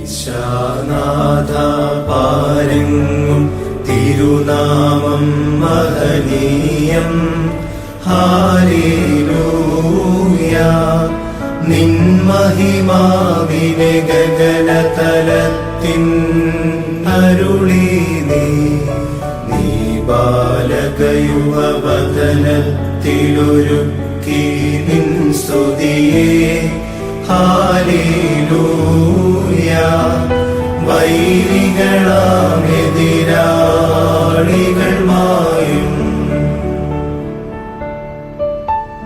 ഈശാനാഥ പാരെങ്ങും തിരുനാമം മഹനീയം. ഹല്ലേലൂയ. നിൻ മഹിമാവിനെ ഗഗനതലത്തിൻ അരുളി നീ ബാലകയുവതലത്തിലൊരുക്കി നിൻ സ്തുതിയെ. ഹല്ലേലൂയ. വൈരികളാം എതിരാളികൾ മായും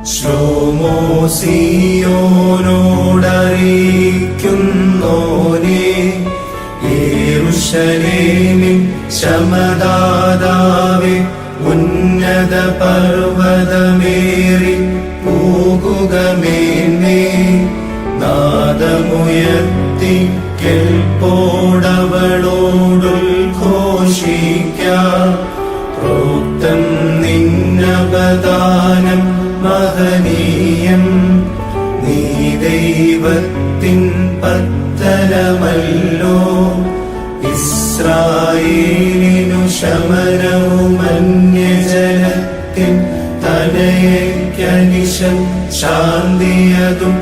ശ്ലോമോ സിയോനോടറിയിക്കുന്നോനേ, യെരൂശലേമിൻ ശമദാതാവേ, ഉന്നത പർവ്വതമേറി പോകുക മേന്മേ. നാദമുയർത്തി കേൾപ്പോടവളോടുദ്ഘോഷിക്കാം. പ്രോക്തം നിന്നവദാനം മഹനീയം. നീ ദൈവത്തിൻ പത്തനമല്ലോ. ഇസ്രായേലിനു ശമനവും അന്യജനത്തിൻ തനയയ്ക്കനിശം ശാന്തിയതും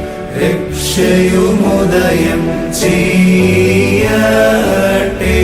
രക്ഷയുമുദയം ചെയ്യട്ടെ.